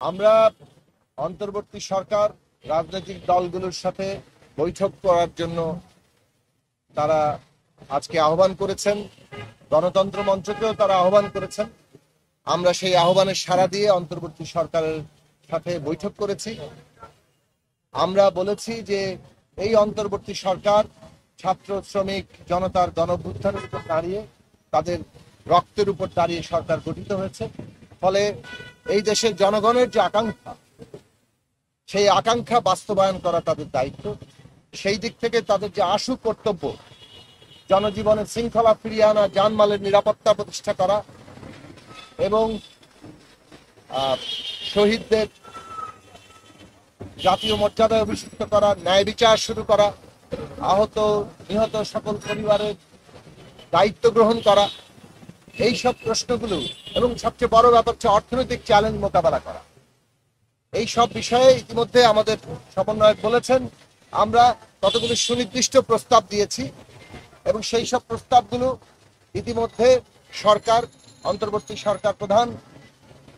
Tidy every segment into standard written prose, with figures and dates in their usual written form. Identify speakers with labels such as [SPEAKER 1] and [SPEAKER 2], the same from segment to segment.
[SPEAKER 1] আমরা অন্তর্বর্তী সরকার রাজনৈতিক দলগুলোর সাথে বৈঠক করার জন্য তারা আজকে আহ্বান করেছেন। গণতন্ত্র মঞ্চকেও তারা আহ্বান করেছেন। আমরা সেই আহ্বানের সাড়া দিয়ে অন্তর্বর্তী সরকারের সাথে বৈঠক করেছি। আমরা বলেছি যে এই অন্তর্বর্তী সরকার ছাত্র শ্রমিক জনতার গণঅভ্যুত্থানের উপর দাঁড়িয়ে, তাদের রক্তের উপর দাঁড়িয়ে সরকার গঠিত হয়েছে। ফলে এই দেশের জনগণের যে আকাঙ্ক্ষা, সেই আকাঙ্ক্ষা বাস্তবায়ন করা তাদের দায়িত্ব। সেই দিক থেকে তাদের যে আশু কর্তব্য, জনজীবনের শৃঙ্খলা ফিরিয়ে আনা, জানমালের নিরাপত্তা প্রতিষ্ঠা করা এবং শহীদদের জাতীয় মর্যাদায় অভিষিক্ত করা, ন্যায় বিচার শুরু করা, আহত নিহত সকল পরিবারের দায়িত্ব গ্রহণ করা, এই সব প্রশ্নগুলো এবং সবচেয়ে বড় ব্যাপার হচ্ছে অর্থনৈতিক চ্যালেঞ্জ মোকাবেলা করা। এই সব বিষয়ে ইতিমধ্যে আমাদের সমন্বয়ক বলেছেন, আমরা কতগুলো সুনির্দিষ্ট প্রস্তাব দিয়েছি এবং সেই সব প্রস্তাবগুলো ইতিমধ্যে সরকার, অন্তর্বর্তী সরকার প্রধান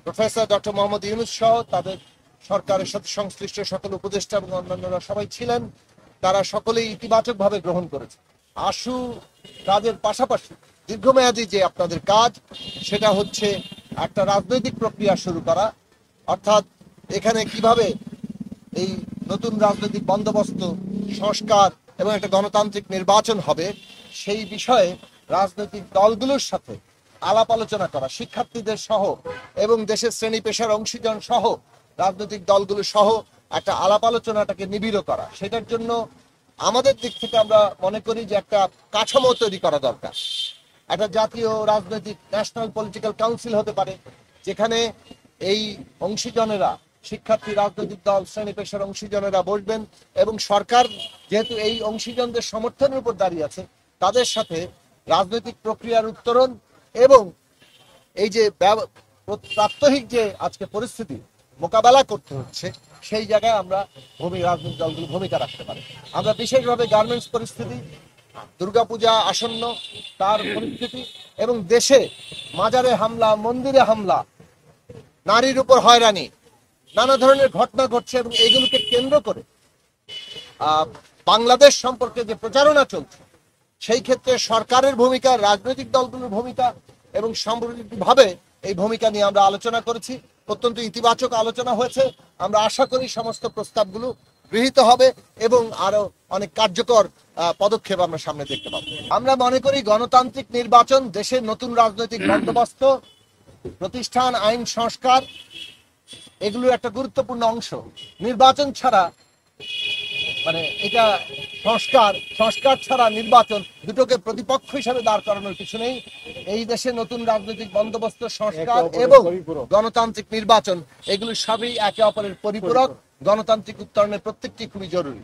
[SPEAKER 1] প্রফেসর ডক্টর মোহাম্মদ ইউনূস সহ তাদের সরকারের সাথে সংশ্লিষ্ট সকল উপদেষ্টা এবং অন্যান্যরা সবাই ছিলেন, তারা সকলেই ইতিবাচকভাবে গ্রহণ করেছে। আশু কাজের পাশাপাশি দীর্ঘমেয়াদী যে আপনাদের কাজ, সেটা হচ্ছে একটা রাজনৈতিক প্রক্রিয়া শুরু করা, অর্থাৎ এখানে কিভাবে এই নতুন রাজনৈতিক বন্দোবস্ত, সংস্কার এবং একটা গণতান্ত্রিক নির্বাচন হবে, সেই বিষয়ে রাজনৈতিক দলগুলোর সাথে আলাপ আলোচনা করা, শিক্ষার্থীদের সহ এবং দেশের শ্রেণী পেশার অংশীজন সহ রাজনৈতিক দলগুলো সহ একটা আলাপ আলোচনাটাকে নিবিড় করা। সেটার জন্য আমাদের দিক থেকে আমরা মনে করি যে একটা কাঠামো তৈরি করা দরকার। একটা জাতীয় রাজনৈতিক ন্যাশনাল পলিটিক্যাল কাউন্সিল হতে পারে, যেখানে এই অংশীজনেরা, শিক্ষার্থী, রাজনৈতিক দল, শ্রেণী পেশার অংশীজনেরা বসবেন এবং সরকার যেহেতু এই অংশীজনদের সমর্থনের উপর দাঁড়িয়ে আছে, তাদের সাথে রাজনৈতিক প্রক্রিয়ার উত্তরণ এবং এই যে প্রাত্যহিক যে আজকে পরিস্থিতি মোকাবেলা করতে হচ্ছে, সেই জায়গায় আমরা রাজনৈতিক দলগুলো ভূমিকা রাখতে পারি। আমরা বিশেষভাবে গার্মেন্টস পরিস্থিতি, দুর্গাপূজা আসন্ন তার পরিস্থিতি এবং দেশে মাজারে হামলা, মন্দিরে হামলা, নারীর উপর হয়রানি, নানা ধরনের ঘটনা ঘটছে এবং এইগুলোকে কেন্দ্র করে বাংলাদেশ সম্পর্কে যে প্রচারণা চলছে, সেই ক্ষেত্রে সরকারের ভূমিকা, রাজনৈতিক দলগুলোর ভূমিকা এবং সামগ্রিকভাবে এই ভূমিকা নিয়ে আমরা আলোচনা করেছি। অত্যন্ত ইতিবাচক আলোচনা হয়েছে। আমরা আশা করি সমস্ত প্রস্তাবগুলো গৃহীত হবে এবং আরো অনেক কার্যকর পদক্ষেপ আমরা সামনে দেখতে পাবো। আমরা মনে করি গণতান্ত্রিক নির্বাচন, দেশের নতুন রাজনৈতিক বন্দোবস্ত, প্রতিষ্ঠান, আইন সংস্কার, এগুলোর একটা গুরুত্বপূর্ণ অংশ। নির্বাচন ছাড়া এটা সংস্কার ছাড়া নির্বাচন, দুটোকে প্রতিপক্ষ হিসাবে দাঁড় করানোর কিছু নেই। এই দেশে নতুন রাজনৈতিক বন্দোবস্ত, সংস্কার এবং গণতান্ত্রিক নির্বাচন, এগুলো সবই একে অপরের পরিপূরক। গণতান্ত্রিক উত্তরণের প্রত্যেকটি খুবই জরুরি।